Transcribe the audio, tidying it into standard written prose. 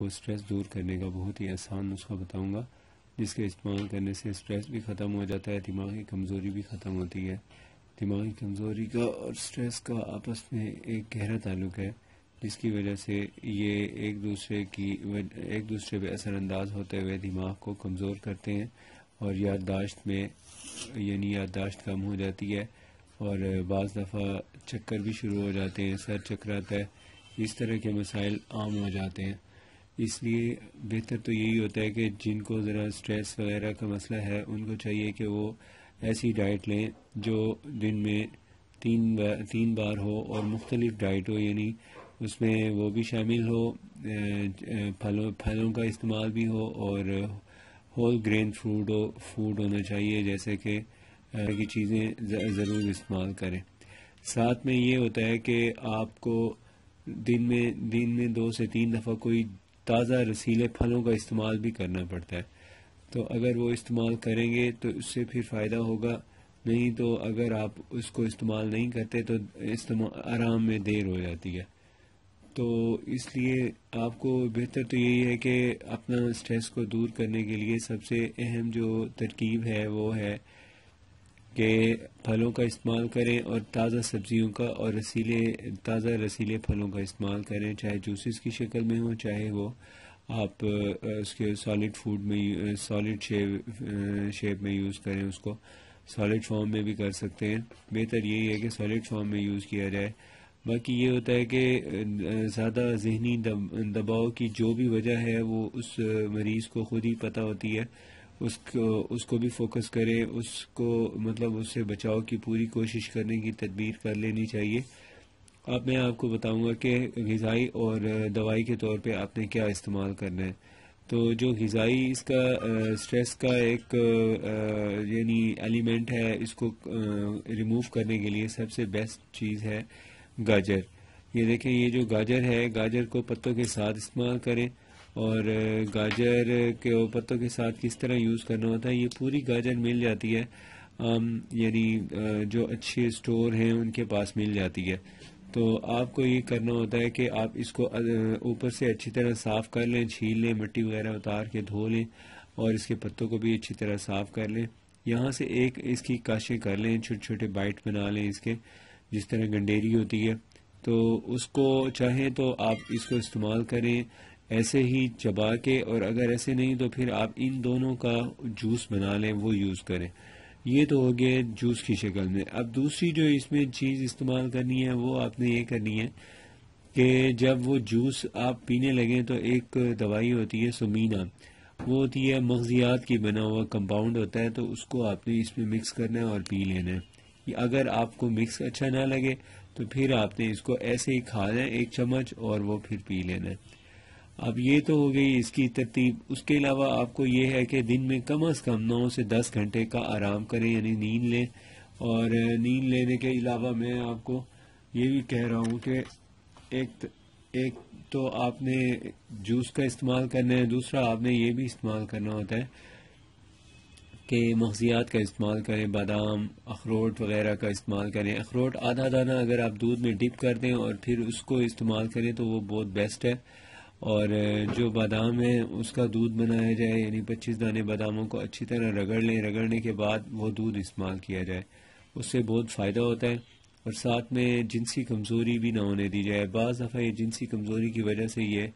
وہ اسٹریس دور کرنے کا بہت ہی آسان نسخہ بتاؤں گا، جس کے استعمال کرنے سے اسٹریس بھی ختم ہو جاتا ہے، دماغی کمزوری بھی ختم ہوتی ہے۔ دماغی کمزوری کا اور اسٹریس کا آپس میں ایک گہرا تعلق ہے، جس کی وجہ سے یہ ایک دوسرے پہ اثر انداز ہوتے ہوئے دماغ کو کمزور کرتے ہیں، اور یادداشت کم ہو جاتی ہے، اور بعض دفعہ چکر بھی شروع ہو جاتے ہیں، سر چکراتا ہے، اس طرح کے مسائل عام ہو جاتے ہیں۔ اس لیے بہتر تو یہی ہوتا ہے کہ جن کو ذرا اسٹریس وغیرہ کا مسئلہ ہے ان کو چاہیے کہ وہ ایسی ڈائٹ لیں جو دن میں تین بار ہو، اور مختلف ڈائٹ ہو، یعنی اس میں وہ بھی شامل ہو، پھلوں کا استعمال بھی ہو، اور ہول گرین فوڈ ہونا چاہیے، جیسے کہ کی چیزیں ضرور استعمال کریں۔ ساتھ میں یہ ہوتا ہے کہ آپ کو دن میں 2 سے 3 دفعہ کوئی تازہ رسیلے پھلوں کا استعمال بھی کرنا پڑتا ہے، تو اگر وہ استعمال کریں گے تو اس سے پھر فائدہ ہوگا، نہیں تو اگر آپ اس کو استعمال نہیں کرتے تو آرام میں دیر ہو جاتی ہے۔ تو اس لیے آپ کو بہتر تو یہی ہے کہ اپنا اسٹریس کو دور کرنے کے لیے سب سے اہم جو ترکیب ہے وہ ہے کہ پھلوں کا استعمال کریں، اور تازہ سبزیوں کا اور تازہ رسیلے پھلوں کا استعمال کریں، چاہے جوسز کی شکل میں ہو، چاہے وہ آپ اس کے سالڈ شیپ میں یوز کریں، اس کو سالڈ فارم میں بھی کر سکتے ہیں، بہتر یہی ہے کہ سالڈ فارم میں یوز کیا جائے۔ باقی یہ ہوتا ہے کہ زیادہ ذہنی دباؤ کی جو بھی وجہ ہے وہ اس مریض کو خود ہی پتہ ہوتی ہے، اس کو بھی فوکس کرے، اس سے بچاؤ کی پوری کوشش کرنے کی تدبیر کر لینی چاہیے۔ اب میں آپ کو بتاؤں گا کہ غذائی اور دوائی کے طور پہ آپ نے کیا استعمال کرنا ہے۔ تو جو غذائی اس کا اسٹریس کا ایک یعنی ایلیمنٹ ہے، اس کو ریموو کرنے کے لیے سب سے بیسٹ چیز ہے گاجر۔ یہ دیکھیں، یہ جو گاجر ہے، گاجر کو پتوں کے ساتھ استعمال کریں، اور گاجر کے پتوں کے ساتھ کس طرح یوز کرنا ہوتا ہے، یہ پوری گاجر مل جاتی ہے، یعنی جو اچھے اسٹور ہیں ان کے پاس مل جاتی ہے۔ تو آپ کو یہ کرنا ہوتا ہے کہ آپ اس کو اوپر سے اچھی طرح صاف کر لیں، چھیل لیں، مٹی وغیرہ اتار کے دھو لیں، اور اس کے پتوں کو بھی اچھی طرح صاف کر لیں۔ یہاں سے اس کی کاشیں کر لیں، چھوٹے چھوٹے بائٹ بنا لیں اس کے، جس طرح گنڈیری ہوتی ہے، تو اس کو چاہیں تو آپ اس کو استعمال کریں ایسے ہی چبا کے، اور اگر ایسے نہیں تو پھر آپ ان دونوں کا جوس بنا لیں، وہ یوز کریں۔ یہ تو ہو گیا جوس کی شکل میں۔ اب دوسری جو اس میں چیز استعمال کرنی ہے وہ آپ نے یہ کرنی ہے کہ جب وہ جوس آپ پینے لگیں تو ایک دوائی ہوتی ہے سمینا، وہ ہوتی ہے مغزیات کی بنا ہوا کمپاؤنڈ ہوتا ہے، تو اس کو آپ نے اس میں مکس کرنا ہے اور پی لینا ہے۔ اگر آپ کو مکس اچھا نہ لگے تو پھر آپ نے اس کو ایسے ہی کھا لیں 1 چمچ، اور وہ پھر پی لینا ہے۔ اب یہ تو ہو گئی اس کی ترتیب۔ اس کے علاوہ آپ کو یہ ہے کہ دن میں کم از کم 9 سے 10 گھنٹے کا آرام کریں، یعنی نیند لیں، اور نیند لینے کے علاوہ میں آپ کو یہ بھی کہہ رہا ہوں کہ ایک تو آپ نے جوس کا استعمال کرنا ہے، دوسرا آپ نے یہ بھی استعمال کرنا ہوتا ہے کہ مغزیات کا استعمال کریں، بادام، اخروٹ وغیرہ کا استعمال کریں۔ اخروٹ آدھا دانہ اگر آپ دودھ میں ڈپ کر دیں اور پھر اس کو استعمال کریں تو وہ بہت بیسٹ ہے، اور جو بادام ہے اس کا دودھ بنایا جائے، یعنی 25 دانے باداموں کو اچھی طرح رگڑ لیں، رگڑنے کے بعد وہ دودھ استعمال کیا جائے، اس سے بہت فائدہ ہوتا ہے، اور ساتھ میں جنسی کمزوری بھی نہ ہونے دی جائے۔ بعض دفعہ یہ جنسی کمزوری کی وجہ سے یہ